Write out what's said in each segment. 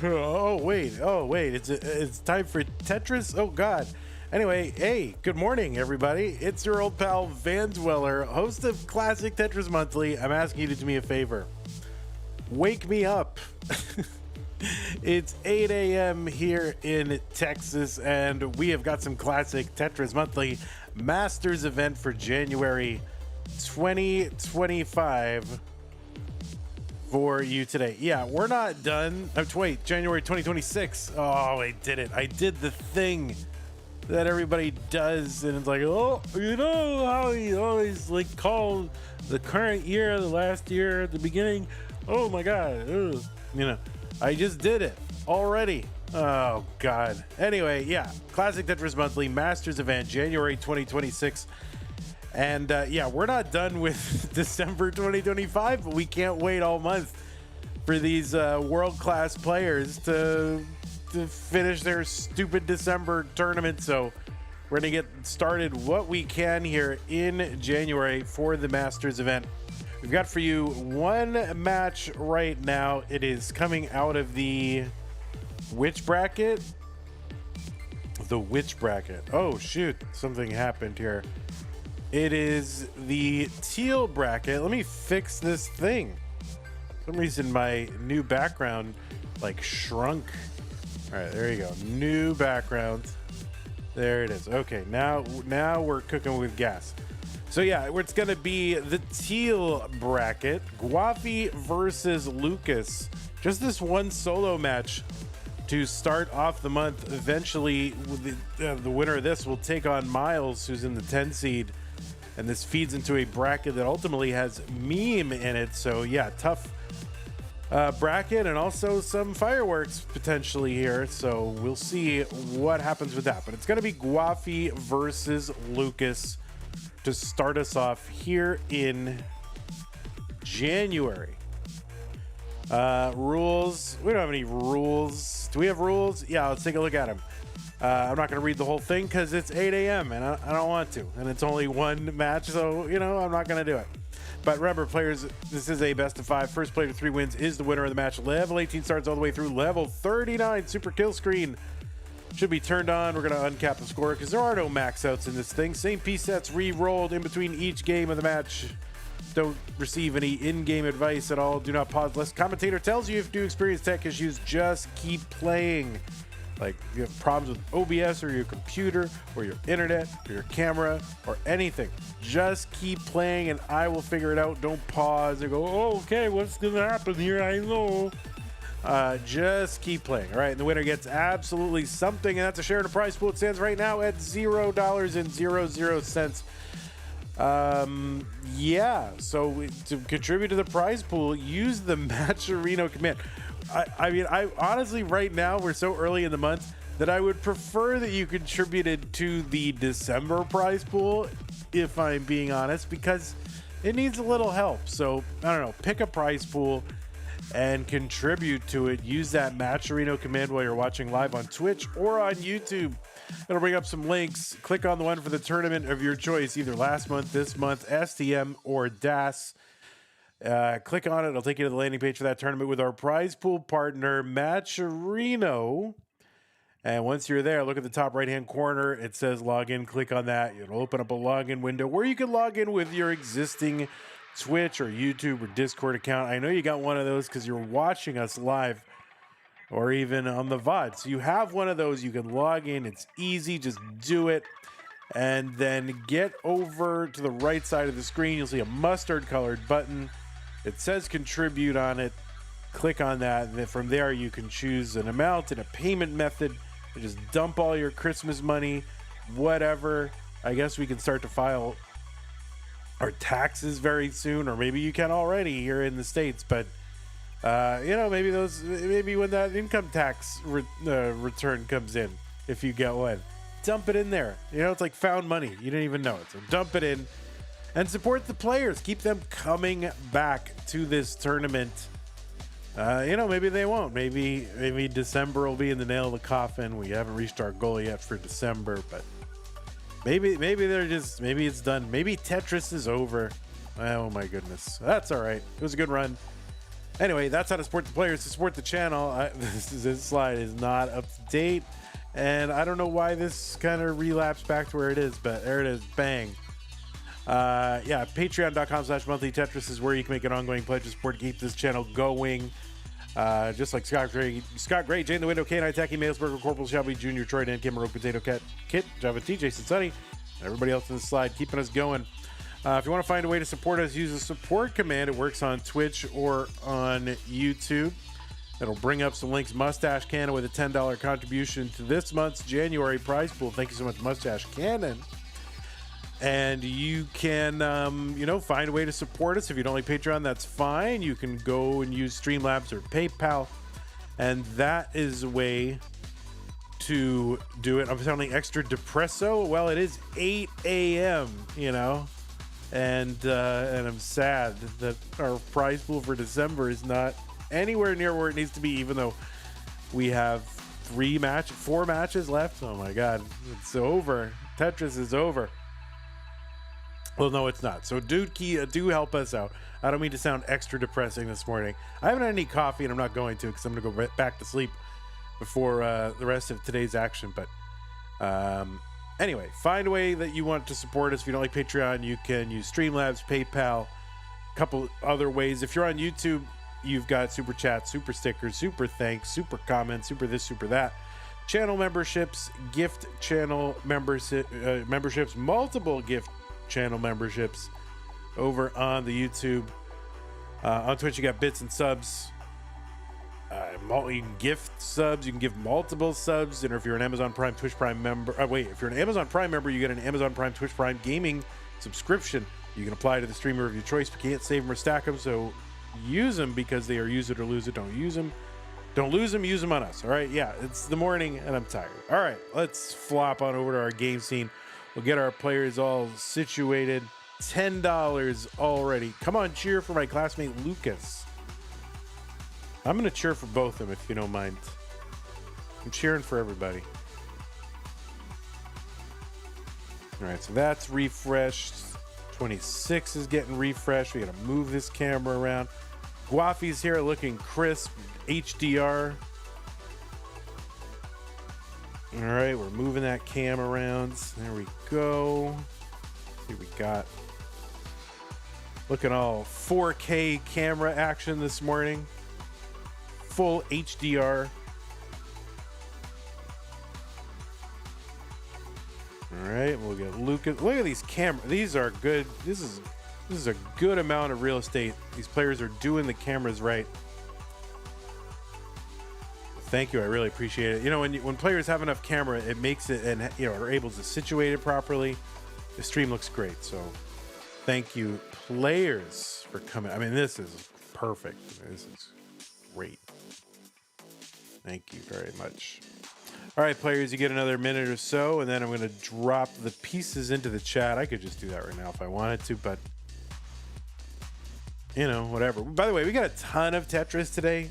Oh wait, it's time for Tetris. Oh God. Anyway, hey, good morning, everybody. It's your old pal Van Dweller, host of Classic Tetris Monthly. I'm asking you to do me a favor. Wake me up. It's 8 a.m. here in Texas, and we have got some Classic Tetris Monthly Masters event for January 2025 for you today. Yeah, we're not done. Wait, January 2026. Oh, I did it. I did the thing that everybody does, and it's like, oh, you know how he always like call the current year the last year at the beginning. Oh my God. Ugh. You know, I just did it already. Oh God. Anyway, yeah, Classic Tetris Monthly Masters event, January 2026. And yeah, we're not done with December 2025, but we can't wait all month for these world-class players to finish their stupid December tournament. So we're going to get started what we can here in January for the Masters event. We've got for you one match right now. It is coming out of the which bracket? The which bracket? Oh, shoot. Something happened here. It is the teal bracket. Let me fix this thing. For some reason, my new background like shrunk. All right, there you go. New background. There it is. Okay, now we're cooking with gas. So yeah, it's going to be the teal bracket. Gwafey versus Lucas. Just this one solo match to start off the month. Eventually, the winner of this will take on Miles, who's in the 10 seed. And this feeds into a bracket that ultimately has meme in it. So yeah, tough bracket, and also some fireworks potentially here. So we'll see what happens with that. But it's going to be Gwafey versus Lucas to start us off here in January. Rules. We don't have any rules. Do we have rules? Yeah, let's take a look at them. I'm not going to read the whole thing because it's 8 a.m. and I don't want to. And it's only one match, so, you know, I'm not going to do it. But remember, players, this is a best of 5. First player to 3 wins is the winner of the match. Level 18 starts all the way through level 39. Super kill screen should be turned on. We're going to uncap the score because there are no max outs in this thing. Same piece sets re-rolled in between each game of the match. Don't receive any in-game advice at all. Do not pause unless commentator tells you if you do experience tech issues. Just keep playing. Like if you have problems with OBS or your computer or your internet or your camera or anything, just keep playing and I will figure it out. Don't pause and go, oh, okay, what's going to happen here? I know. Just keep playing. All right, and the winner gets absolutely something, and that's a share in the prize pool. It stands right now at $0.00. Yeah, so to contribute to the prize pool, use the Matcherino command. I mean, I honestly, right now, we're so early in the month that I would prefer that you contributed to the December prize pool, if I'm being honest, because it needs a little help. So, I don't know, pick a prize pool and contribute to it. Use that Matcherino command while you're watching live on Twitch or on YouTube. It'll bring up some links. Click on the one for the tournament of your choice, either last month, this month, STM, or DAS. Click on it. It'll take you to the landing page for that tournament with our prize pool partner, Matcherino. And once you're there, look at the top right-hand corner. It says login. Click on that. It'll open up a login window where you can log in with your existing Twitch or YouTube or Discord account. I know you got one of those because you're watching us live or even on the VOD. So you have one of those. You can log in. It's easy. Just do it. And then get over to the right side of the screen. You'll see a mustard-colored button. It says contribute on it. Click on that. And then from there, you can choose an amount and a payment method. And just dump all your Christmas money, whatever. I guess we can start to file our taxes very soon, or maybe you can already here in the States. But, you know, maybe when that income tax return comes in, if you get one, dump it in there. You know, it's like found money. You didn't even know it. So dump it in. And support the players. Keep them coming back to this tournament. You know, maybe they won't. Maybe December will be in the nail of the coffin. We haven't reached our goal yet for December, but maybe it's done. Maybe Tetris is over. Oh my goodness. That's all right. It was a good run. Anyway, that's how to support the players. To support the channel, this slide is not up to date. And I don't know why this kind of relapsed back to where it is, but there it is. Bang. Yeah, patreon.com/monthly Tetris is where you can make an ongoing pledge to support to keep this channel going. Just like Scott Gray, Jane the Window, K9 Tacky, Mailsburger, Corporal Shelby, Jr., Troy Dan, Kim, Rogue Potato Cat, Kit, Java T, Jason Sunny, and everybody else in the slide, keeping us going. If you want to find a way to support us, use the support command. It works on Twitch or on YouTube. It'll bring up some links. Mustache Cannon with a $10 contribution to this month's January prize pool. Thank you so much, Mustache Cannon. And you can, find a way to support us. If you don't like Patreon, that's fine. You can go and use Streamlabs or PayPal. And that is a way to do it. I'm sounding extra depresso. Well, it is 8 a.m., and I'm sad that our prize pool for December is not anywhere near where it needs to be, even though we have 4 matches left. Oh my God, it's over. Tetris is over. Well, no, it's not. So do help us out. I don't mean to sound extra depressing this morning. I haven't had any coffee, and I'm not going to because I'm going to go back to sleep before the rest of today's action. But anyway, find a way that you want to support us. If you don't like Patreon, you can use Streamlabs, PayPal, a couple other ways. If you're on YouTube, you've got super chats, super stickers, super thanks, super comments, super this, super that, channel memberships, gift channel memberships, multiple gift channel memberships over on the YouTube. On Twitch, you got bits and subs. You can gift subs. You can give multiple subs. And if you're an Amazon Prime Twitch Prime member, if you're an Amazon Prime member, you get an Amazon Prime Twitch Prime gaming subscription. You can apply to the streamer of your choice, but you can't save them or stack them. So use them because they are use it or lose it. Don't use them. Don't lose them. Use them on us. All right. Yeah, it's the morning and I'm tired. All right, let's flop on over to our game scene. We'll get our players all situated. $10 already. Come on, cheer for my classmate Lucas. I'm going to cheer for both of them, if you don't mind. I'm cheering for everybody. All right, so that's refreshed. 26 is getting refreshed. We got to move this camera around. Gwafey's here looking crisp. HDR. All right, we're moving that cam around. There we go. Here we got. Looking all 4K camera action this morning. Full HDR. All right, we'll get Lucas. Look at these cameras. These are good. This is a good amount of real estate. These players are doing the cameras right. Thank you. I really appreciate it. When players have enough camera, it makes it, and are able to situate it properly. The stream looks great. So thank you, players, for coming. I mean, this is perfect. This is great. Thank you very much. All right, players, you get another minute or so, and then I'm going to drop the pieces into the chat. I could just do that right now if I wanted to, but whatever. By the way, we got a ton of Tetris today.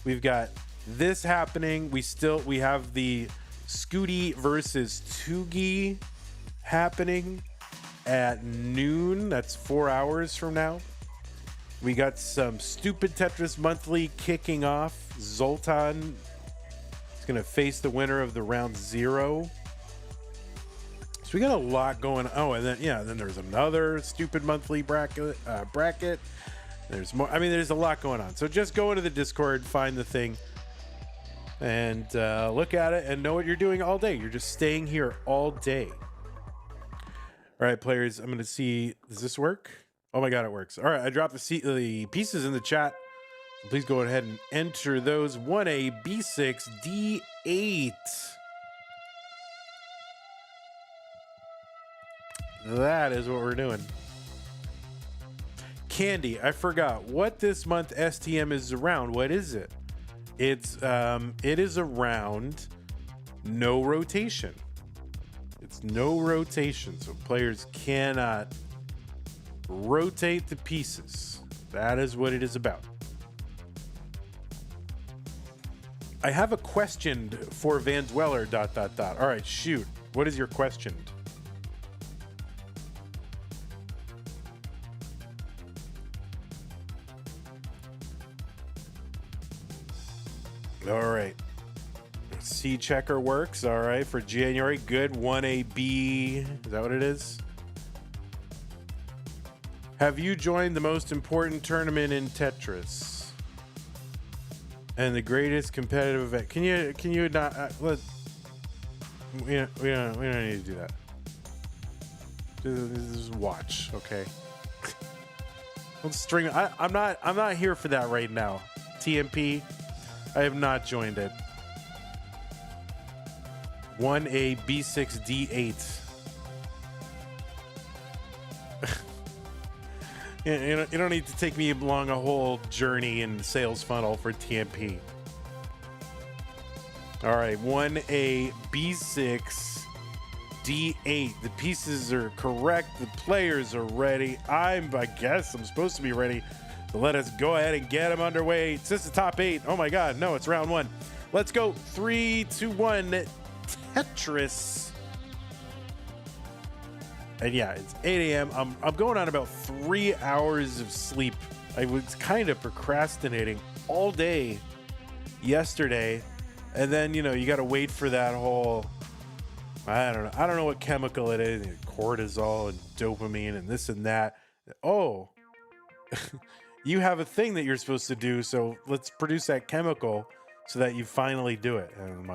We've got this happening. We have the Scooty versus Toogie happening at noon. That's 4 hours from now. We got some Stupid Tetris Monthly kicking off. Zoltan is going to face the winner of the round 0. So we got a lot going. Oh, and then there's another Stupid Monthly bracket. There's more. I mean, there's a lot going on. So just go into the Discord, find the thing, and look at it and know what you're doing all day. You're just staying here all day. All right, players, I'm going to see. Does this work? Oh my God, it works. All right, I dropped the pieces in the chat. So please go ahead and enter those. 1A, B6, D8. That is what we're doing. Candy, I forgot what this month STM is around. What is it? It is around no rotation. It's no rotation, so players cannot rotate the pieces. That is what it is about. I have a question for Van Dweller, ... All right, shoot. What is your question? All right. C checker works. All right. For January. Good. 1AB. Is that what it is? Have you joined the most important tournament in Tetris? And the greatest competitive event? Can you not we don't need to do that. Just watch, okay? Let's string. I'm not here for that right now. TMP, I have not joined it. 1A B6 D8. You don't need to take me along a whole journey in the sales funnel for TMP. All right, 1A B6 D8. The pieces are correct. The players are ready. I guess I'm supposed to be ready. So let us go ahead and get them underway. It's just the top 8. Oh my God, no, it's round 1. Let's go. 3, 2, 1. Tetris. And yeah, it's 8 a.m. I'm going on about 3 hours of sleep. I was kind of procrastinating all day yesterday. And then, you got to wait for that whole, I don't know what chemical it is. Cortisol and dopamine and this and that. Oh, you have a thing that you're supposed to do. So let's produce that chemical so that you finally do it. And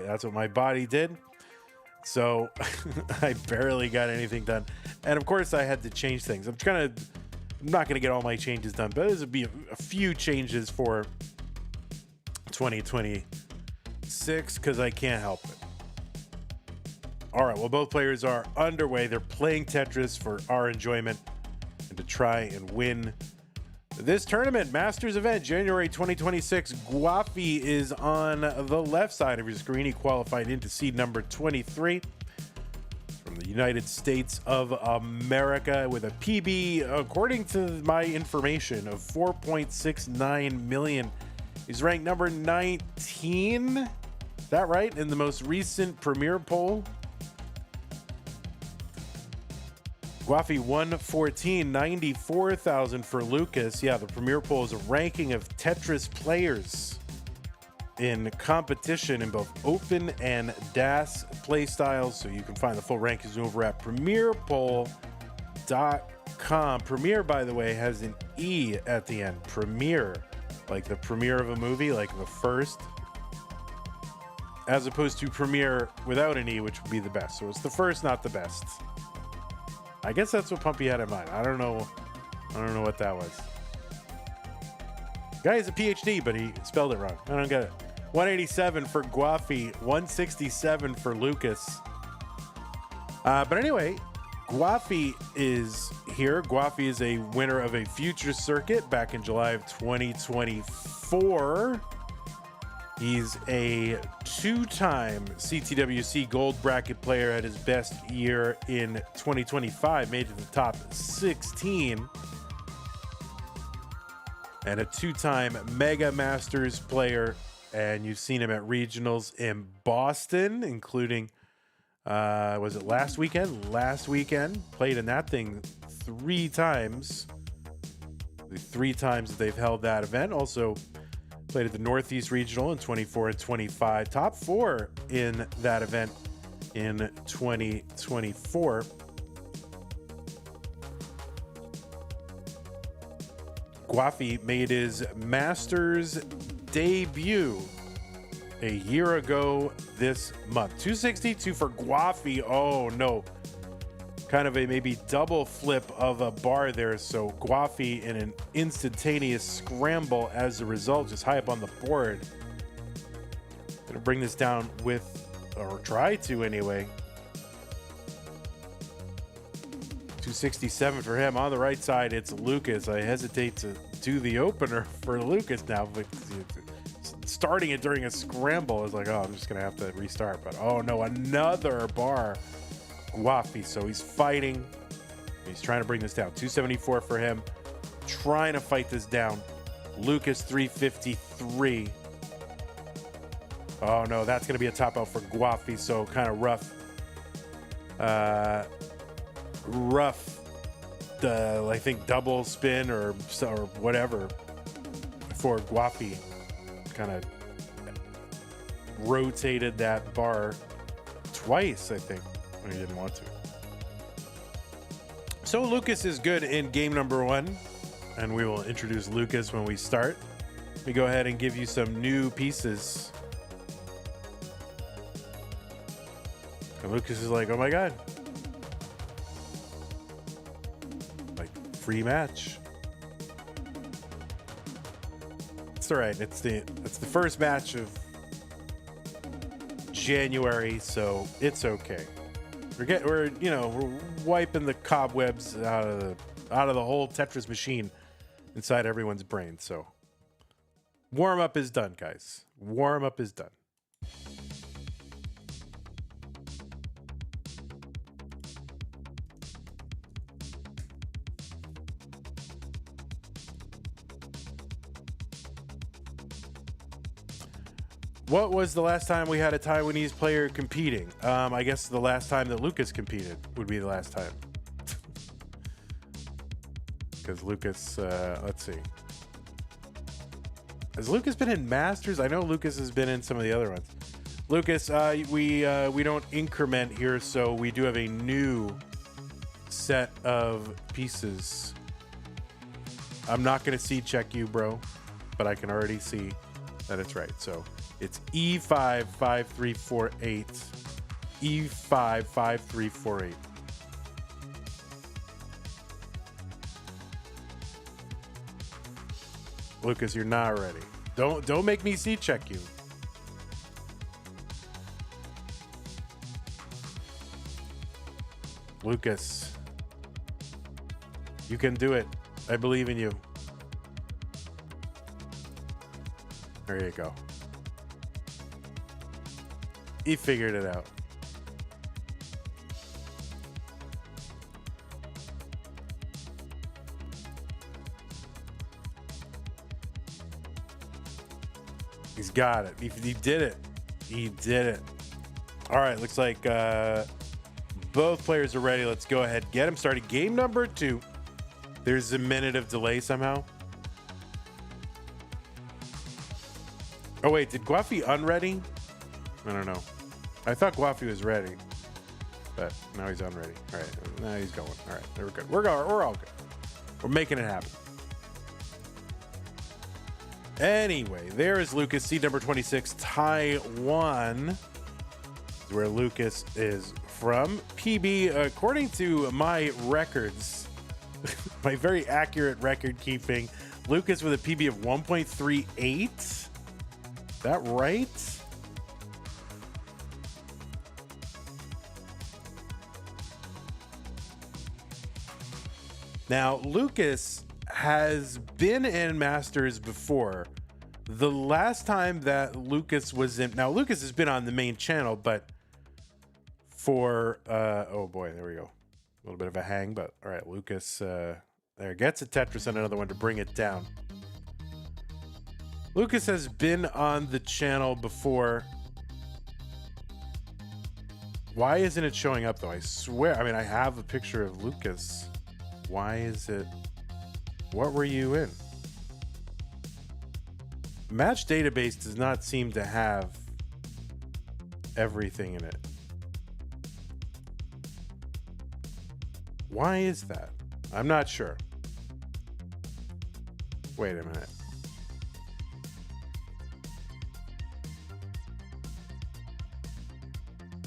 that's what my body did. So I barely got anything done. And of course I had to change things. I'm not going to get all my changes done, but there's be a few changes for 2026 because I can't help it. All right. Well, both players are underway. They're playing Tetris for our enjoyment and to try and win this tournament. Masters event, January 2026. Gwafey is on the left side of your screen. He qualified into seed number 23 from the United States of America with a PB, according to my information, of 4.69 million. He's ranked number 19. Is that right? In the most recent Premier poll. Gwafey 114, 94,000 for Lucas. Yeah, the Premier poll is a ranking of Tetris players in competition in both open and DAS play styles. So you can find the full rankings over at premierpoll.com. Premier, by the way, has an E at the end. Premiere, like the premiere of a movie, like the first, as opposed to premiere without an E, which would be the best. So it's the first, not the best. I guess that's what Pumpy had in mind. I don't know what that was. Guy has a PhD, but he spelled it wrong. I don't get it. 187 for Gwafey, 167 for Lucas. But anyway, Gwafey is here. Gwafey is a winner of a future circuit back in July of 2024. He's a 2-time CTWC Gold Bracket player at his best year in 2025, made it to the top 16. And a 2-time Mega Masters player. And you've seen him at regionals in Boston, including, was it last weekend? Last weekend. Played in that thing 3 times. The 3 times that they've held that event. Also played at the Northeast Regional in 24 and 25. Top 4 in that event in 2024. Gwafey made his Masters debut a year ago this month. 262 for Gwafey. Oh, no. Kind of a maybe double flip of a bar there. So Gwafey in an instantaneous scramble as a result, just high up on the board. Gonna bring this down with, or try to anyway. 267 for him. On the right side, it's Lucas. I hesitate to do the opener for Lucas now, but starting it during a scramble is like, oh, I'm just gonna have to restart. But oh no, another bar. Gwafey, so he's fighting. He's trying to bring this down. 274 for him. Trying to fight this down. Lucas 353. Oh no, that's going to be a top out for Gwafey, so kind of rough. I think double spin or whatever for Gwafey. Kind of rotated that bar twice, I think, when he didn't want to. So Lucas is good in game number 1, and we will introduce Lucas when we start. Let me go ahead and give you some new pieces. And Lucas is like, oh my God. Like, free match. It's all right. It's the first match of January, so it's okay. We're wiping the cobwebs out of the whole Tetris machine inside everyone's brain. So warm up is done, guys. Warm up is done. What was the last time we had a Taiwanese player competing? I guess the last time that Lucas competed would be the last time. Because Lucas, let's see. Has Lucas been in Masters? I know Lucas has been in some of the other ones. Lucas, we don't increment here, so we do have a new set of pieces. I'm not going to seed check you, bro, but I can already see that it's right. So it's E5 5348. E5 5348. Lucas, you're not ready. Don't make me seed check you. Lucas, you can do it. I believe in you. There you go. He figured it out. He's got it. He did it. He did it. All right, looks like both players are ready. Let's go ahead and get him started. Game number 2. There's a minute of delay somehow. Oh, wait. Did Gwafey unready? I don't know. I thought Gwafey was ready, but now he's unready. All right. Now he's going. All right. We're good. We're all good. We're making it happen. Anyway, there is Lucas, seed number 26, Taiwan, is where Lucas is from. PB, according to my records, my very accurate record keeping, Lucas with a PB of 1.38. Is that right? Now, Lucas has been in Masters before. The last time that Lucas was in... Now, Lucas has been on the main channel, but for... oh, boy, there we go. A little bit of a hang, but all right, Lucas there gets a Tetris and another one to bring it down. Lucas has been on the channel before. Why isn't it showing up, though? I swear. I mean, I have a picture of Lucas. Why is it... What were you in? Match database does not seem to have everything in it. Why is that? I'm not sure. Wait a minute.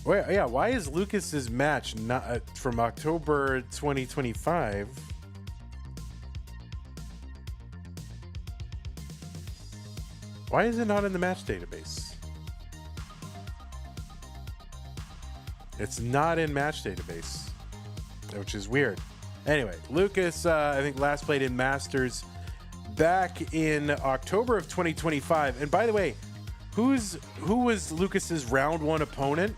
Wait, yeah, why is Lucas's match not from October 2025? Why is it not in the match database? It's not in match database, which is weird. Anyway, Lucas, I think last played in Masters back in October of 2025. And by the way, who was Lucas's round 1 opponent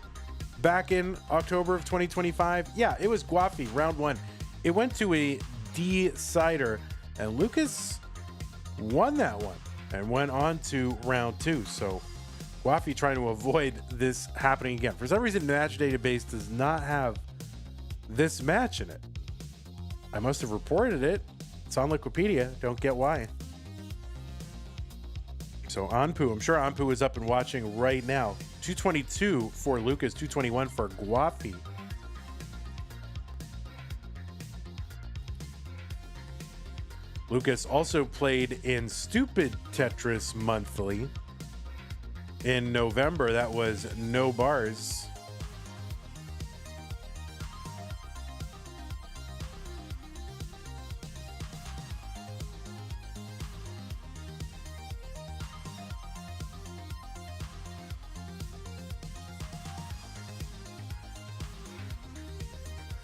back in October of 2025? Yeah, it was Gwafey, round 1. It went to a decider, and Lucas won that one and went on to round 2. So Gwafey trying to avoid this happening again. For some reason, the match database does not have this match in it. I must have reported it. It's on Wikipedia. Don't get why. So Anpu, I'm sure Anpu is up and watching right now. 222 for Lucas, 221 for Gwafey. Lucas also played in Stupid Tetris Monthly in November. That was no bars.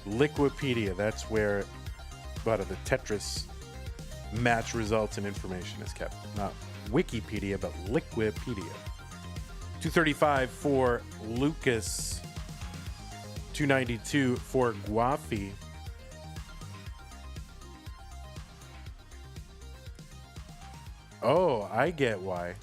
Liquipedia, that's where the Tetris match results and information is kept. Not Wikipedia, but Liquipedia. 235 for Lucas. 292 for Gwafey. Oh, I get why.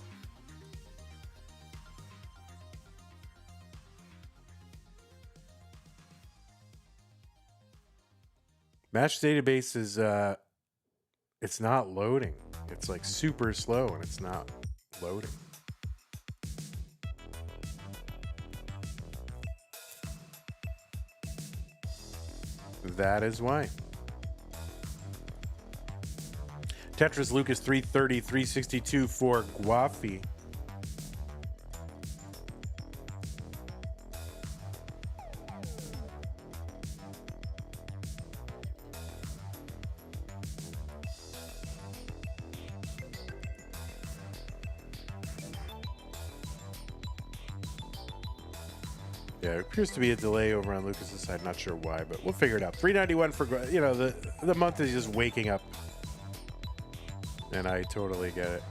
Match database is it's not loading. It's like super slow and it's not loading. That is why. Tetris Lucas 330, 362 for Gwafey. Yeah, it appears to be a delay over on Lucas's side. Not sure why, but we'll figure it out. 391 for, you know, the month is just waking up. And I totally get it.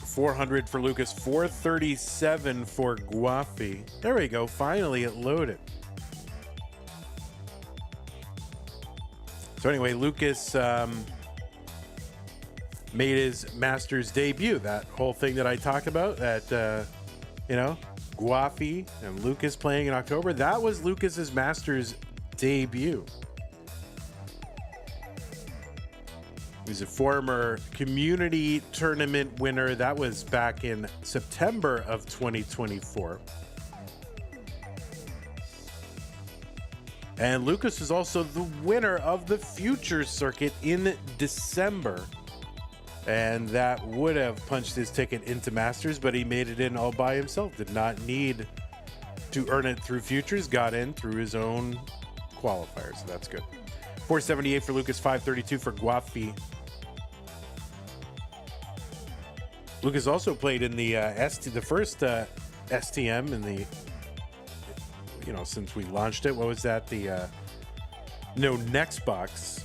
400 for Lucas, 437 for Gwafey. There we go. Finally, it loaded. So anyway, Lucas made his Masters debut. That whole thing that I talked about, that, you know, Gwafey and Lucas playing in October, that was Lucas's Masters debut. He's a former community tournament winner. That was back in September of 2024. And Lucas is also the winner of the Future Circuit in December. And that would have punched his ticket into Masters, but he made it in all by himself. Did not need to earn it through Futures. Got in through his own qualifiers. So that's good. 478 for Lucas, 532 for Gwafey. Lucas also played in the the first STM in the, you know, since we launched it. What was that? The no next box.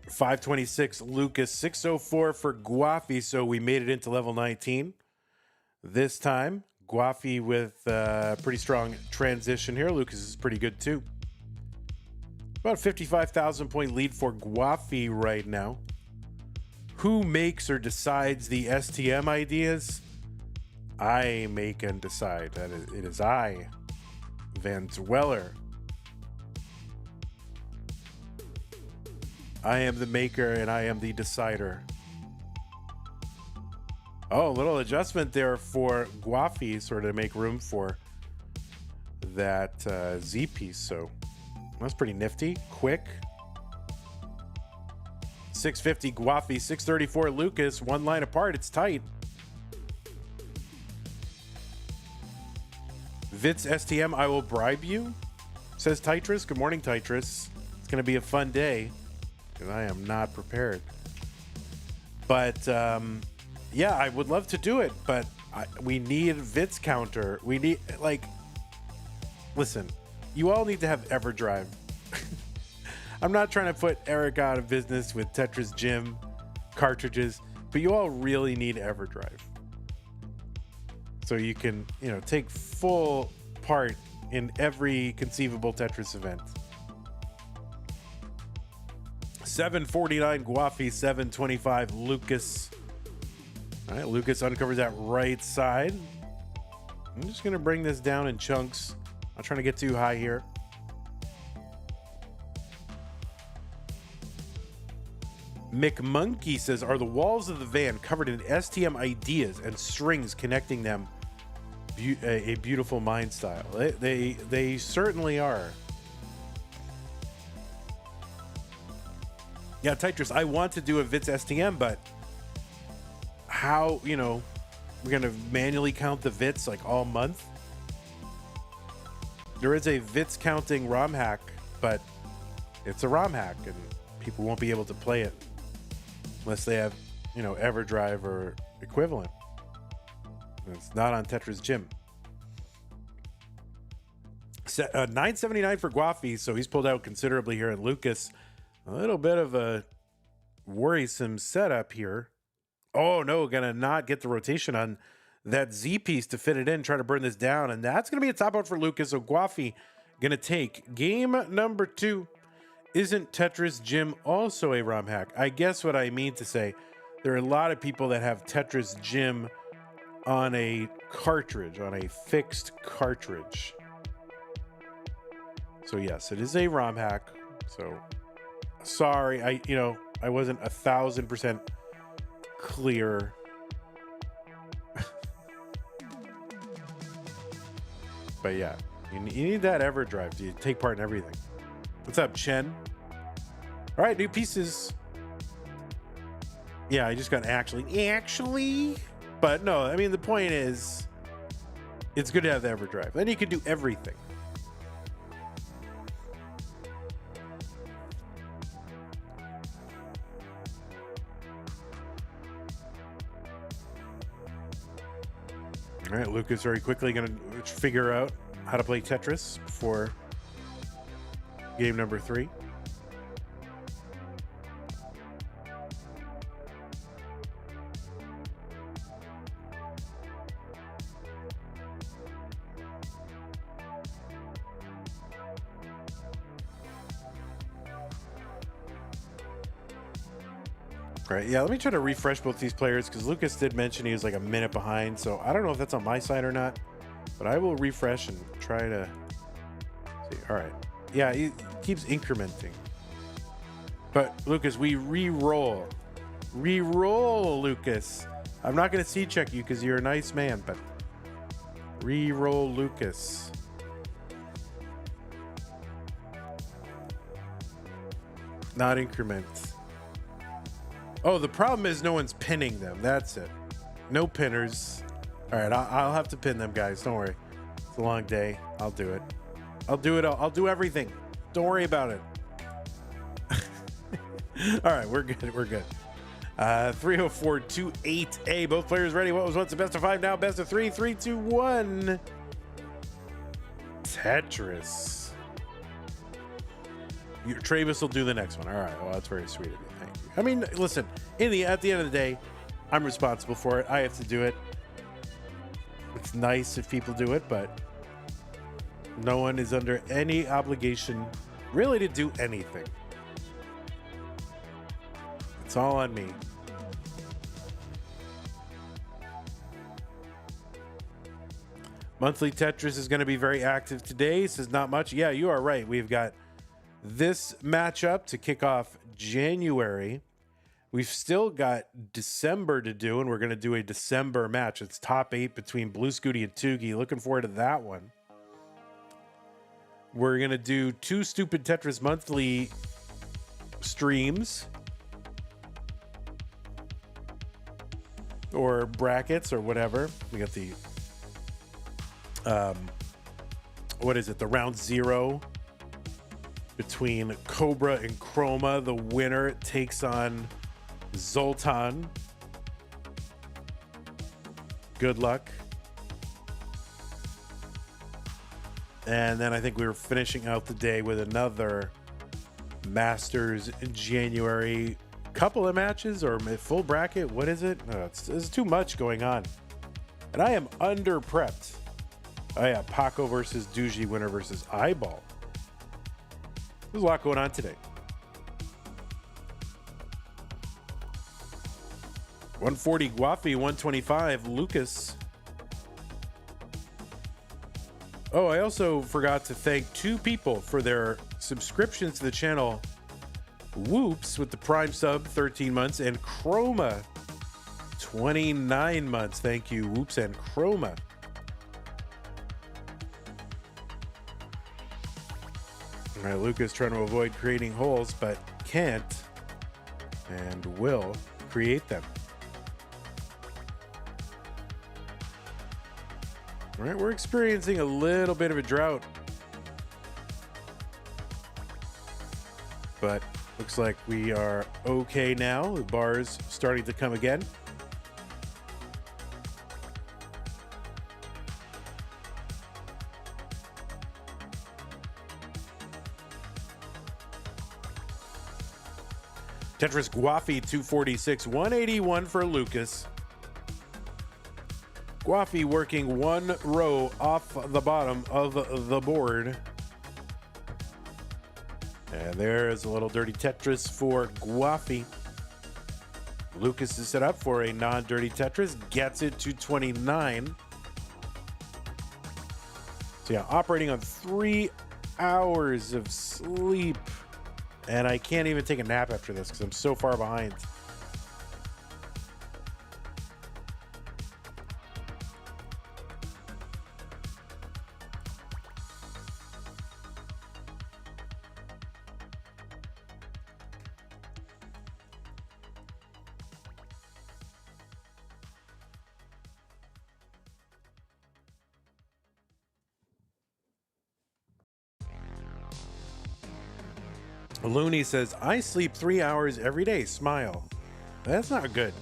$526 Lucas, 604 for Gwafey, so we made it into level 19. This time, Gwafey with a pretty strong transition here. Lucas is pretty good too. About a 55,000 point lead for Gwafey right now. Who makes or decides the STM ideas? I make and decide. It is I, Van Dweller. I am the maker and I am the decider. Oh, a little adjustment there for Gwafey, sort of to make room for that Z piece. So that's pretty nifty. Quick. 650 Gwafey, 634 Lucas. One line apart. It's tight. Vitz STM, I will bribe you, says Tetris. Good morning, Tetris. It's going to be a fun day because I am not prepared. But, yeah, I would love to do it, but we need Vitz counter. We need, like, listen, you all need to have EverDrive. I'm not trying to put Eric out of business with Tetris Gym cartridges, but you all really need EverDrive. So you can, you know, take full part in every conceivable Tetris event. 749 Gwafey, 725 Lucas. All right, Lucas uncovers that right side. I'm just going to bring this down in chunks. Not trying to get too high here. McMonkey says, are the walls of the van covered in STM ideas and strings connecting them a beautiful mind style? They certainly are. Yeah, Tetris, I want to do a Vits STM, but how, you know, we're going to manually count the Vits like all month? There is a Vits counting ROM hack, but it's a ROM hack and people won't be able to play it unless they have, you know, EverDrive or equivalent. And it's not on Tetris Gym. 979 for Gwafey, so he's pulled out considerably here. And Lucas, a little bit of a worrisome setup here. Oh no, gonna not get the rotation on that Z piece to fit it in, try to burn this down, and that's gonna be a top out for Lucas. So Gwafey gonna take game number 2. Isn't Tetris Gym also a ROM hack? I guess what I mean to say, there are a lot of people that have Tetris Gym on a cartridge, on a fixed cartridge. So yes, it is a ROM hack. So sorry, I wasn't 1,000% clear. But yeah, you need that EverDrive to take part in everything. What's up, Chen? All right, new pieces. Yeah, I just got actually. But no, I mean, the point is, it's good to have the EverDrive. Then you can do everything. All right, Lucas very quickly going to figure out how to play Tetris before game number 3. Right, yeah, let me try to refresh both these players because Lucas did mention he was like a minute behind, so I don't know if that's on my side or not, but I will refresh and try to see. All right, yeah, he keeps incrementing, but Lucas, we re-roll, Lucas. I'm not going to C check you because you're a nice man, but re-roll Lucas. Not increment. Oh, the problem is no one's pinning them. That's it. No pinners. All right, I'll have to pin them, guys. Don't worry. It's a long day. I'll do it. I'll do it. I'll do everything. Don't worry about it. All right, we're good. We're good. 30428A. Both players ready. What was once a best of 5, now best of 3. 3, 2, 1. Tetris. Travis will do the next one. All right. Well, that's very sweet of you. Thank you. I mean, listen, at the end of the day, I'm responsible for it. I have to do it. It's nice if people do it, but no one is under any obligation really to do anything. It's all on me. Monthly Tetris is going to be very active today. Says not much. Yeah, you are right. We've got this matchup to kick off January. We've still got December to do, and we're going to do a December match. It's top 8 between Blue Scooty and Toogie. Looking forward to that one. We're going to do 2 Stupid Tetris monthly streams or brackets or whatever. We got the what is it? The round 0 between Cobra and Chroma. The winner takes on Zoltan. Good luck. And then I think we were finishing out the day with another Masters in January. Couple of matches or full bracket. What is it? No, it's too much going on. And I am under prepped. Oh yeah, Paco versus Doogie, winner versus Eyeball. There's a lot going on today. 140 Gwafey, 125 Lucas. Oh, I also forgot to thank 2 people for their subscriptions to the channel. Whoops with the Prime sub, 13 months, and Chroma, 29 months. Thank you, Whoops and Chroma. All right, Lucas trying to avoid creating holes, but can't and will create them. All right, we're experiencing a little bit of a drought, but looks like we are okay now. The bar's starting to come again. Tetris Gwafey, 246, 181 for Lucas. Gwafey working 1 row off the bottom of the board. And there's a little dirty Tetris for Gwafey. Lucas is set up for a non-dirty Tetris, gets it to 29. So yeah, operating on 3 hours of sleep. And I can't even take a nap after this because I'm so far behind. Looney says, I sleep 3 hours every day. Smile. That's not good.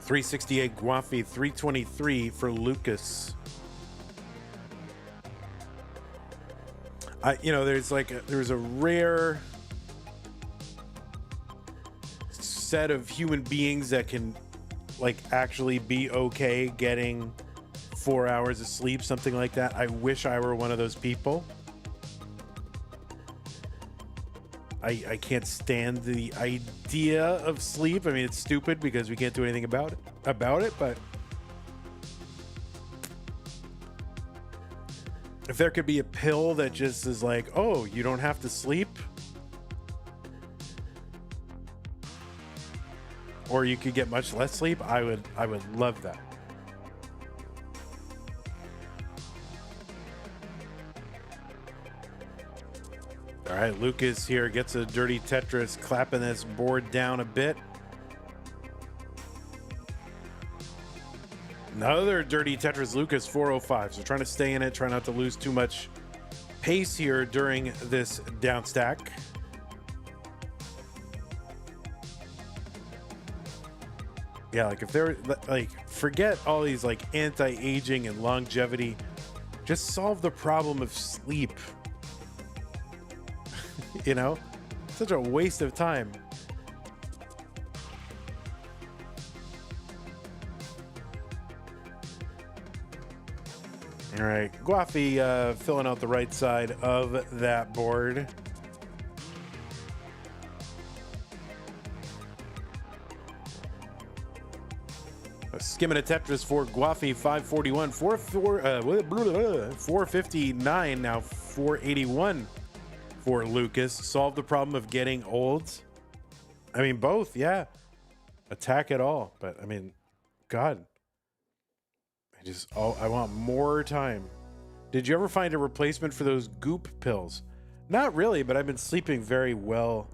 $368 Gwafey, $323 for Lucas. There's a rare set of human beings that can actually be okay getting 4 hours of sleep, something like that. I wish I were one of those people. I can't stand the idea of sleep. I mean, it's stupid because we can't do anything about it, but if there could be a pill that just is like, oh, you don't have to sleep, or you could get much less sleep, I would love that. All right, Lucas here gets a dirty Tetris, clapping this board down a bit. Another dirty Tetris, Lucas, 405. So trying to stay in it, trying not to lose too much pace here during this down stack. Yeah, if they're forget all these anti-aging and longevity, just solve the problem of sleep. You know, such a waste of time. All right, Gwafey filling out the right side of that board. Skimming a Tetris for Gwafey, 541, 459, now 481 for Lucas. Solve the problem of getting old. I mean, both, yeah. Attack it all, but I mean, God. I want more time. Did you ever find a replacement for those goop pills? Not really, but I've been sleeping very well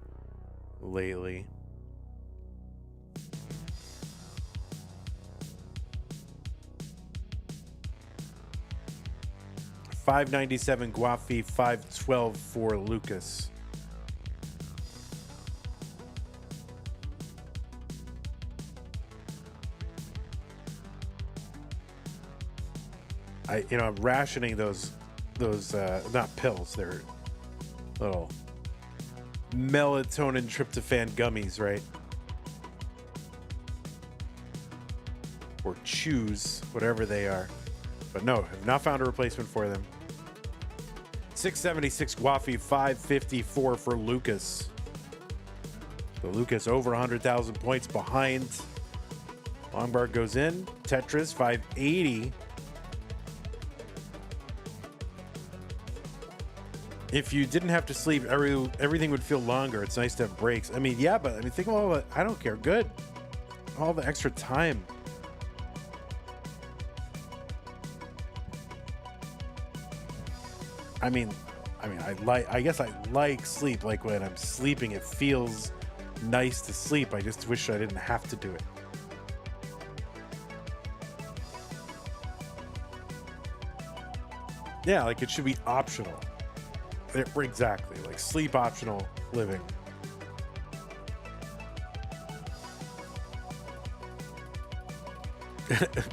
lately. $597 Gwafey, $512 for Lucas. I'm rationing those not pills, they're little melatonin tryptophan gummies, right? Or chews, whatever they are. But no, have not found a replacement for them. 676 Gwafey, 554 for Lucas. So Lucas over 100,000 points behind. Longbar goes in. Tetris, 580. If you didn't have to sleep, everything would feel longer. It's nice to have breaks. I mean, yeah, but I mean, think of all the, I don't care. Good. All the extra time. I mean, I guess I like sleep. Like when I'm sleeping, it feels nice to sleep. I just wish I didn't have to do it. Yeah, like it should be optional. Exactly, like sleep optional living.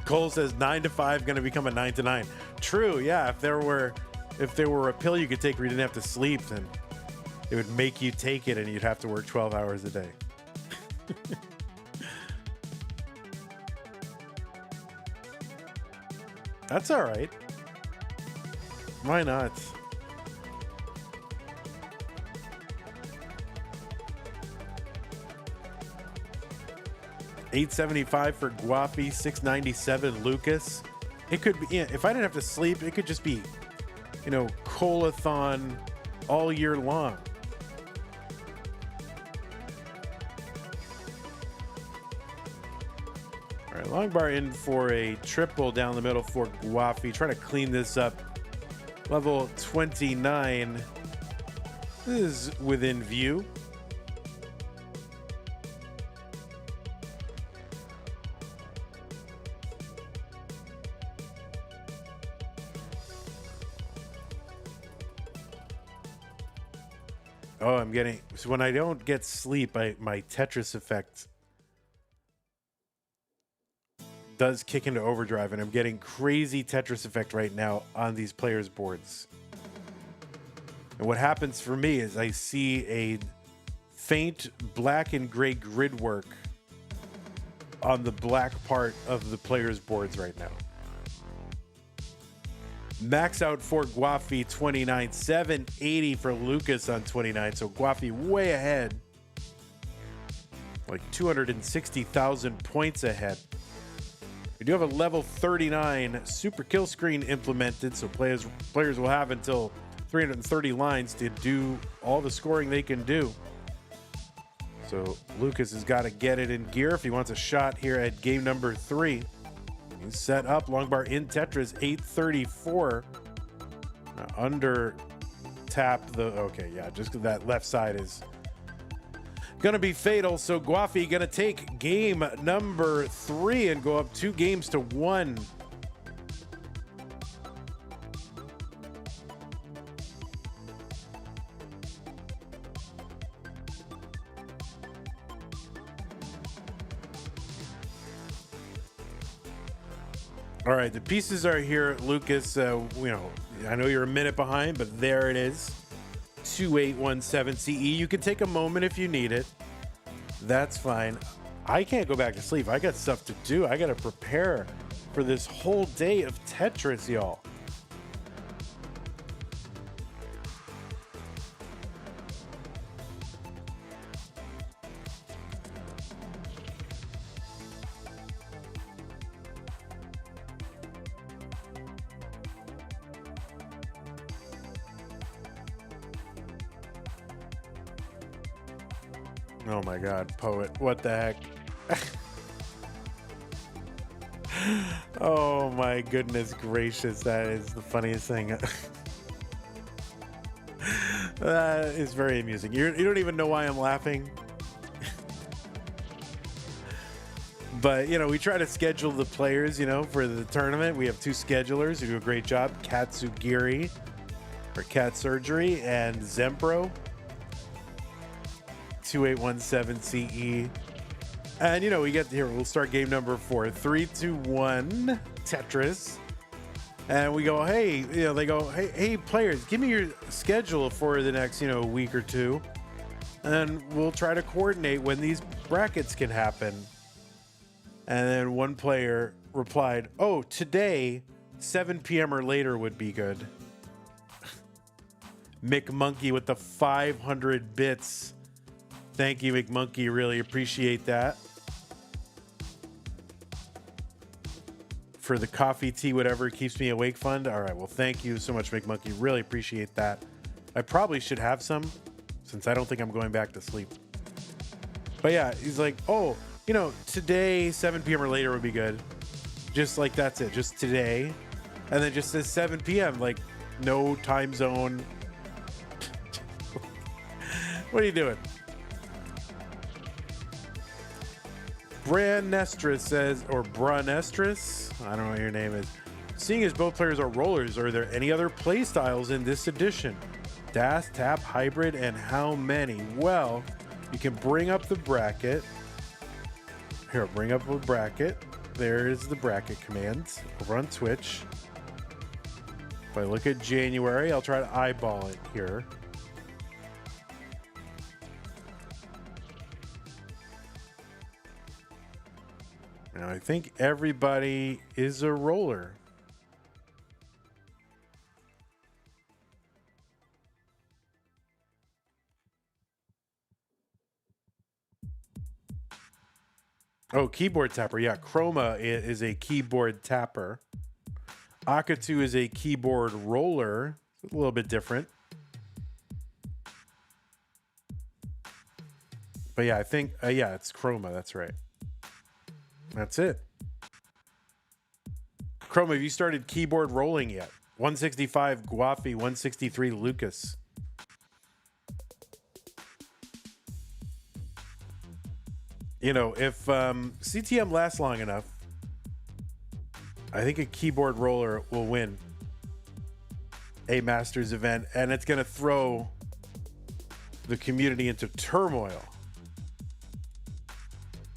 Cole says 9 to 5 going to become a 9 to 9. True, yeah. If there were a pill you could take where you didn't have to sleep, then it would make you take it and you'd have to work 12 hours a day. That's all right. Why not? $875 for Gwafey, $697 Lucas. It could be, yeah, if I didn't have to sleep, it could just be, you know, Colathon all year long. All right, Longbar in for a triple down the middle for Gwafey. Trying to clean this up. Level 29 is within view. Oh, I'm getting, so when I don't get sleep, my Tetris effect does kick into overdrive, and I'm getting crazy Tetris effect right now on these players' boards. And what happens for me is I see a faint black and gray grid work on the black part of the players' boards right now. Max out for Gwafey, 29. 780 for Lucas on 29. So Gwafey way ahead. Like 260,000 points ahead. We do have a level 39 super kill screen implemented. So players will have until 330 lines to do all the scoring they can do. So Lucas has got to get it in gear if he wants a shot here at game number 3. He's set up. Longbar in Tetris, 834. Under tap the, okay, yeah, just that left side is gonna be fatal. So Gwafey gonna take game number 3 and go up 2 games to 1. All right, the pieces are here, Lucas. You know, I know you're a minute behind, but there it is. 2817 CE. You can take a moment if you need it. That's fine. I can't go back to sleep. I got stuff to do. I got to prepare for this whole day of Tetris, y'all. Oh my God, Poet, what the heck? Oh my goodness gracious, that is the funniest thing. That is very amusing. You don't even know why I'm laughing. But, you know, we try to schedule the players, you know, for the tournament. We have 2 schedulers who do a great job. Katsugiri, or Cat Surgery, and Zempro. 2817 CE. And, you know, we get here, we'll start game number 4. 3, 2, 1, Tetris. And we go, hey, you know, they go, hey, players, give me your schedule for the next, you know, week or 2. And we'll try to coordinate when these brackets can happen. And then one player replied, oh, today, 7 p.m. or later would be good. McMonkey with the 500 bits. Thank you, McMonkey. Really appreciate that. For the coffee, tea, whatever keeps me awake fund. All right. Well, thank you so much, McMonkey. Really appreciate that. I probably should have some since I don't think I'm going back to sleep. But yeah, he's like, oh, you know, today, 7 p.m. or later would be good. Just like that's it. Just today. And then just says 7 p.m. Like no time zone. What are you doing? Branestris says, or Branestris, I don't know what your name is. Seeing as both players are rollers, are there any other play styles in this edition? Das, tap, hybrid, and how many? Well, you can bring up the bracket. Here, bring up a bracket. There's the bracket commands over on Twitch. If I look at January, I'll try to eyeball it here. Now, I think everybody is a roller. Oh, keyboard tapper. Yeah, Chroma is a keyboard tapper. Akatu is a keyboard roller. It's a little bit different. But yeah, I think, yeah, it's Chroma. That's right. That's it. Chroma, have you started keyboard rolling yet? 165 Gwafey, 163 Lucas. You know, if CTM lasts long enough, I think a keyboard roller will win a Masters event, and it's going to throw the community into turmoil.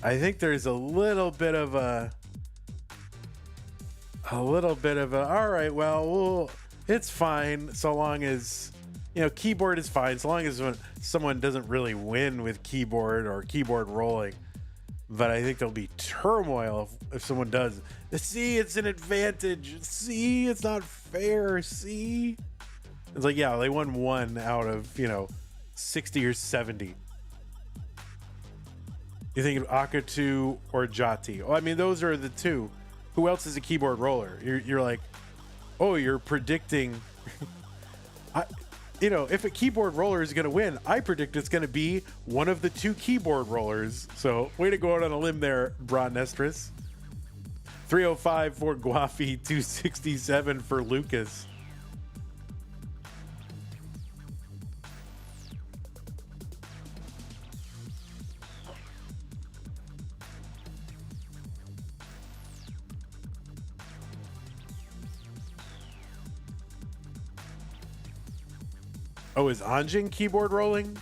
I think there's a little bit of a all right, well, it's fine so long as, you know, keyboard is fine so long as when someone doesn't really win with keyboard or keyboard rolling. But I think there'll be turmoil if someone does. See, it's an advantage. See, it's not fair. See, it's like, yeah, they won one out of, you know, 60 or 70. You think of Akatu or Jati? Well, I mean, those are the two. Who else is a keyboard roller? You're like, oh, you're predicting. You know, if a keyboard roller is going to win, I predict it's going to be one of the two keyboard rollers. So, way to go out on a limb there, Branestris. 305 for Gwafey, 267 for Lucas. Oh, is Anjing keyboard rolling?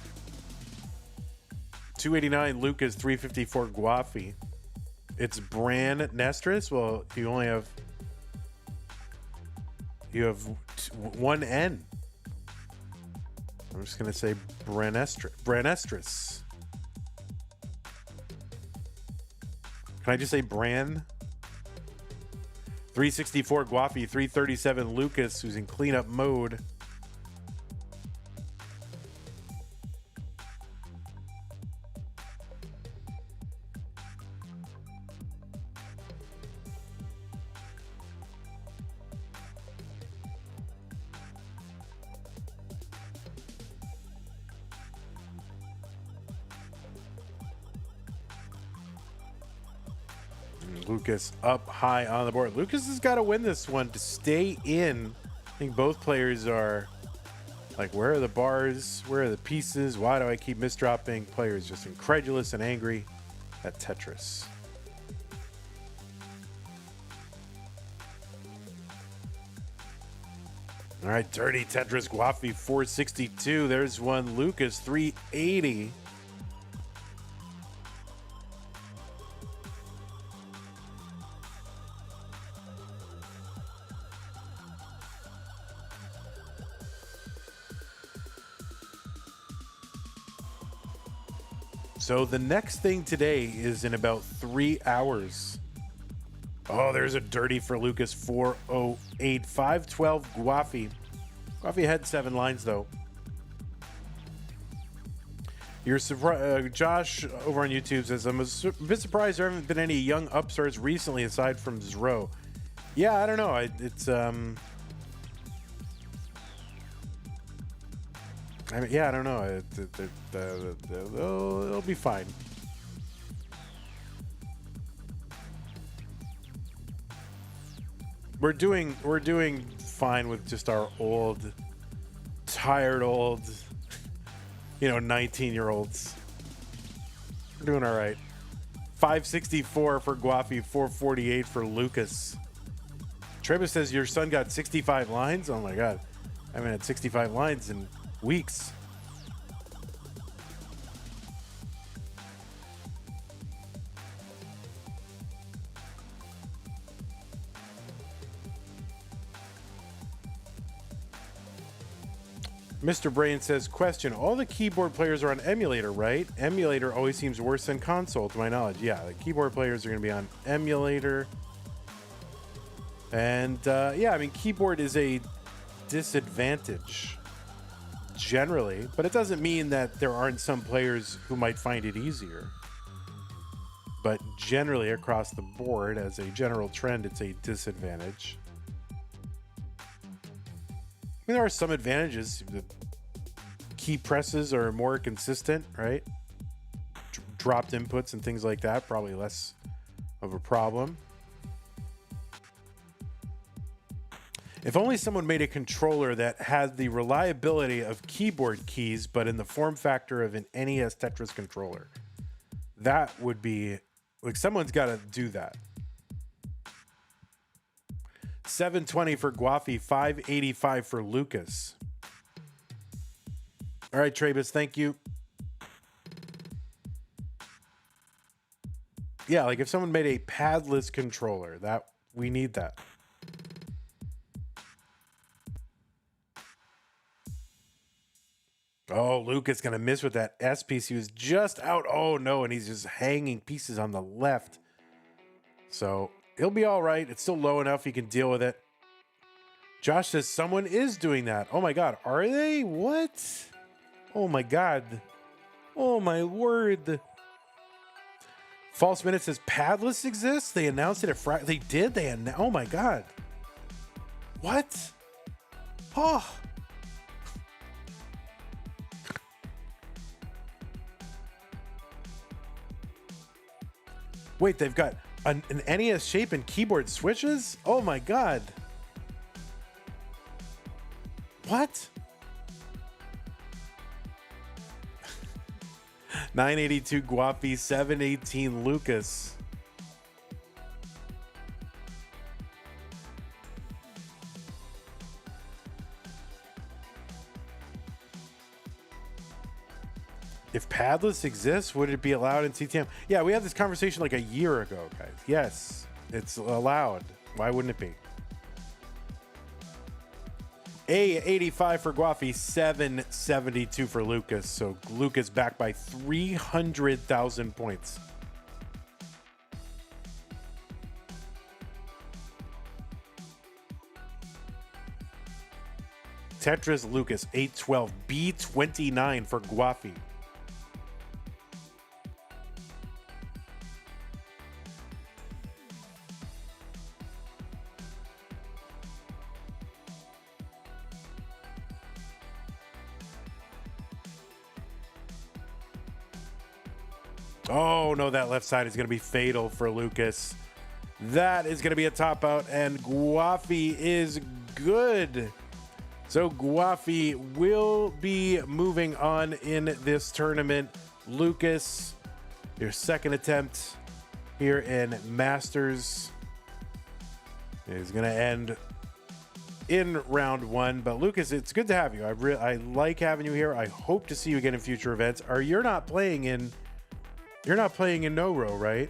289 Lucas, 354 Gwafey. It's Branestris. Well, you have one N. I'm just gonna say Branestris. Can I just say Bran? 364 Gwafey, 337 Lucas, who's in cleanup mode. Lucas up high on the board. Lucas has got to win this one to stay in. I think both players are like, where are the bars? Where are the pieces? Why do I keep misdropping? Players just incredulous and angry at Tetris. All right, dirty Tetris. Gwafey 462. There's one. Lucas 380. So the next thing today is in about 3 hours. Oh, there's a dirty for Lucas, 408. 512 Gwafey. Gwafey had 7 lines, though. You're surprised. Josh over on YouTube says, I'm a bit surprised there haven't been any young upstarts recently aside from Zro. Yeah, I don't know. It's I mean, yeah, I don't know. It'll be fine. We're doing fine with just our old, tired old, 19-year-olds. We're doing all right. 564 for Gwafey, 448 for Lucas. Treba says your son got 65 lines. Oh my god, I haven't had 65 lines in weeks. Mr. Brain says, question, all the keyboard players are on emulator, right? Emulator always seems worse than console, to my knowledge. Yeah, the keyboard players are going to be on emulator. And, yeah, I mean, keyboard is a disadvantage, generally. But it doesn't mean that there aren't some players who might find it easier. But generally, across the board, as a general trend, it's a disadvantage. I mean, there are some advantages. The key presses are more consistent, right? Dropped inputs and things like that, probably less of a problem. If only someone made a controller that had the reliability of keyboard keys, but in the form factor of an NES Tetris controller. That would be, like, someone's got to do that. 720 for Gwafey, 585 for Lucas. All right, Travis, thank you. Yeah, like if someone made a padless controller, that we need that. Oh, Lucas gonna miss with that S piece. He was just out. Oh no, and he's just hanging pieces on the left. So he'll be all right. It's still low enough. He can deal with it. Josh says someone is doing that. Oh my God. Are they? What? Oh my God. Oh my word. False Minute says padless exists. They announced it at They did? Oh my God. What? Oh. Wait, they've got an NES shape and keyboard switches? Oh my God. What? 982 Gwafey, 718 Lucas. If padless exists, would it be allowed in CTM? Yeah, we had this conversation like a year ago, guys. Yes, it's allowed. Why wouldn't it be? A85 for Gwafey, 772 for Lucas. So Lucas back by 300,000 points. Tetris Lucas, 812. B29 for Gwafey. Oh, no, that left side is going to be fatal for Lucas. That is going to be a top out, and Gwafey is good. So Gwafey will be moving on in this tournament. Lucas, your second attempt here in Masters is going to end in round one. But Lucas, it's good to have you. I like having you here. I hope to see you again in future events. You're not playing in No-Row, right?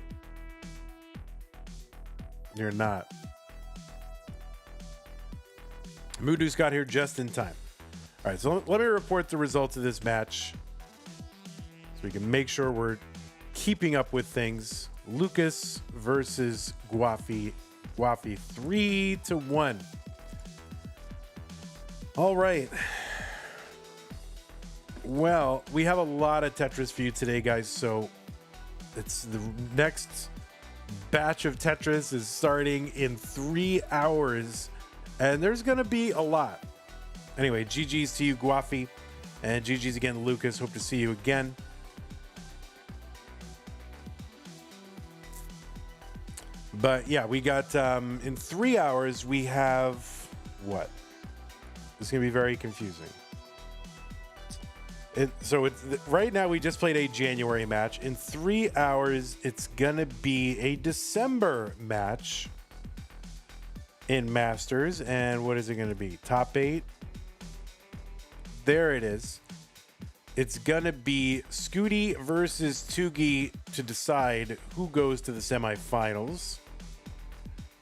You're not. Mudu's got here just in time. All right, so let me report the results of this match so we can make sure we're keeping up with things. Lucas versus Gwafey. Gwafey 3-1. All right. Well, we have a lot of Tetris for you today, guys. So it's the next batch of Tetris is starting in 3 hours, and there's going to be a lot. Anyway, GG's to you, Gwafey, and GG's again, Lucas. Hope to see you again. But yeah, we got in 3 hours, we have what? It's going to be very confusing. Right now we just played a January match. In 3 hours, it's going to be a December match in Masters. And what is it going to be? Top 8. There it is. It's going to be Scooty versus Tugi to decide who goes to the semifinals.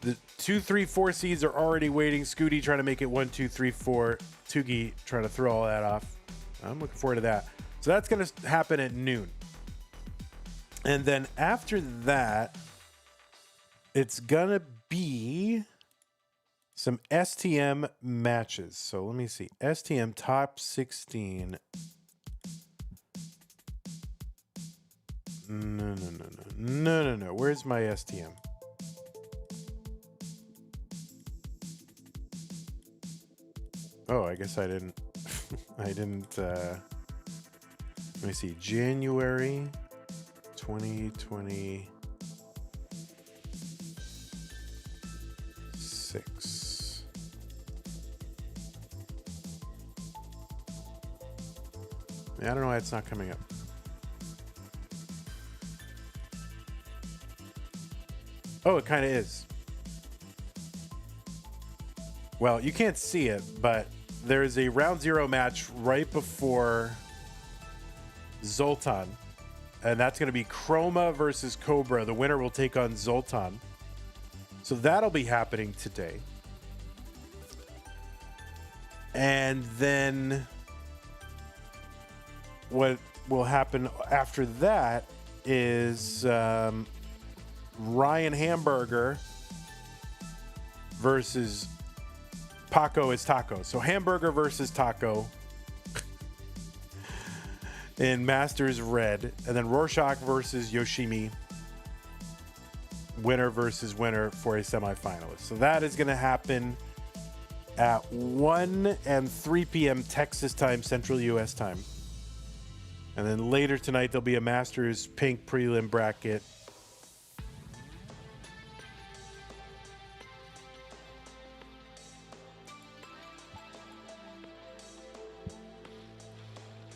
The 2, 3, 4 seeds are already waiting. Scooty trying to make it 1, 2, 3, 4. Tugi trying to throw all that off. I'm looking forward to that. So that's going to happen at noon. And then after that, it's going to be some STM matches. So let me see. STM top 16. No. Where's my STM? Oh, I guess I didn't. Let me see. January 2026. I don't know why it's not coming up. Oh, it kind of is. Well, you can't see it, but there's a round 0 match right before Zoltan, and that's going to be Chroma versus Cobra. The winner will take on Zoltan. So that'll be happening today. And then what will happen after that is Ryan Hamburger versus Paco is Taco. So Hamburger versus Taco in Masters Red. And then Rorschach versus Yoshimi. Winner versus winner for a semifinalist. So that is going to happen at 1 and 3 p.m. Texas time, Central U.S. time. And then later tonight, there'll be a Masters Pink prelim bracket.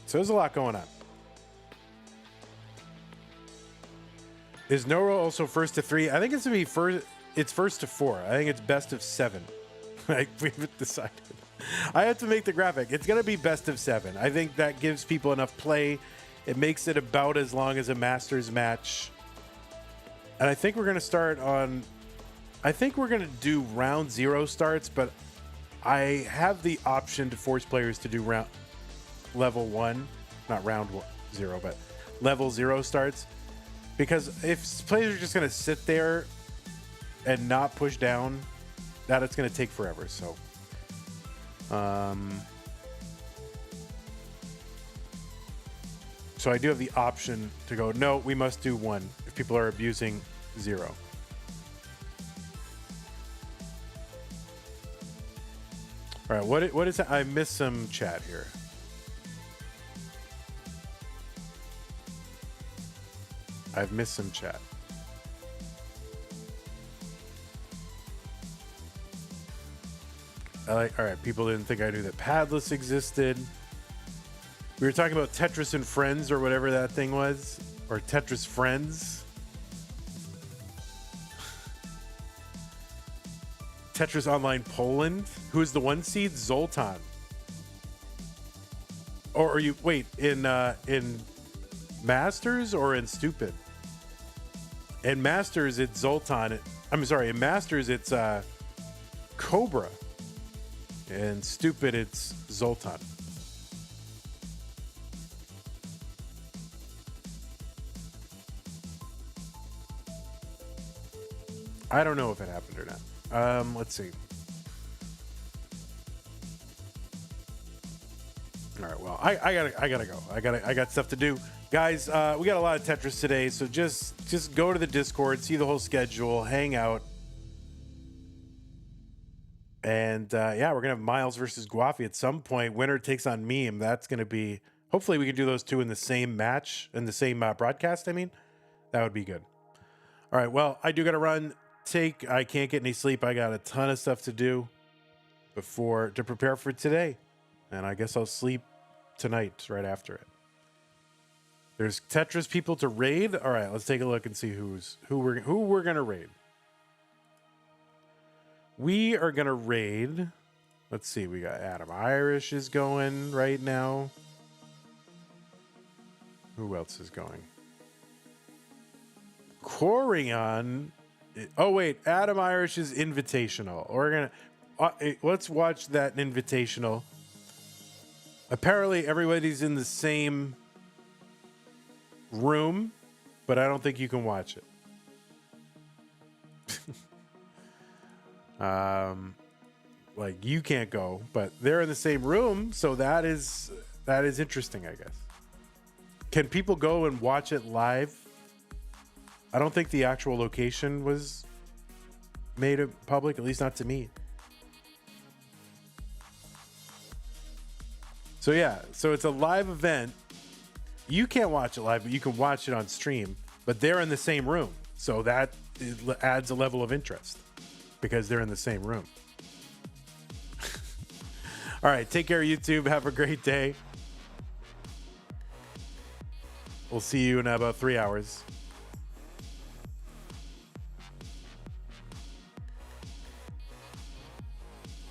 So there's a lot going on. Is Noro also first to 3? I think it's going to be first. It's first to 4. I think it's best of 7. We haven't decided. I have to make the graphic. It's going to be best of 7. I think that gives people enough play. It makes it about as long as a Masters match. And I think we're going to start on... I think we're going to do round 0 starts, but I have the option to force players to do level 1. Not round 0, but level 0 starts. Because if players are just going to sit there and not push down, that it's going to take forever. So, so I do have the option to go, no, we must do 1 if people are abusing 0. All right, what is that? I missed some chat here. I've missed some chat. All right, people didn't think I knew that Padless existed. We were talking about Tetris and Friends or whatever that thing was. Or Tetris Friends. Tetris Online Poland. Who is the 1 seed? Zoltan. Or are you... Wait, in Masters or in Stupid? In Masters, it's Zoltan. I'm sorry, in Masters, it's Cobra. And Stupid, it's Zoltan. I don't know if it happened or not. Let's see. All right, well, I gotta go. I got stuff to do, guys. We got a lot of Tetris today, so just go to the Discord, see the whole schedule, hang out, and yeah, we're gonna have Miles versus Gwafey at some point. Winner takes on Meme. That's gonna be. Hopefully, we can do those two in the same match, in the same broadcast. I mean, that would be good. All right. Well, I do gotta run. I can't get any sleep. I got a ton of stuff to do to prepare for today, and I guess I'll sleep tonight right after it. There's Tetris people to raid. All right, let's take a look and see who we're gonna raid. We are gonna raid. Let's see. We got Adam Irish is going right now. Who else is going? Corion. Oh wait, Adam Irish is invitational. We're gonna let's watch that invitational. Apparently, everybody's in the same room, but I don't think you can watch it. Like you can't go, but they're in the same room, so that is interesting, I guess. Can people go and watch it live? I don't think the actual location was made public, at least not to me. So yeah, so it's a live event. You can't watch it live, but you can watch it on stream. But they're in the same room, so that adds a level of interest because they're in the same room. All right, take care, YouTube. Have a great day. We'll see you in about 3 hours.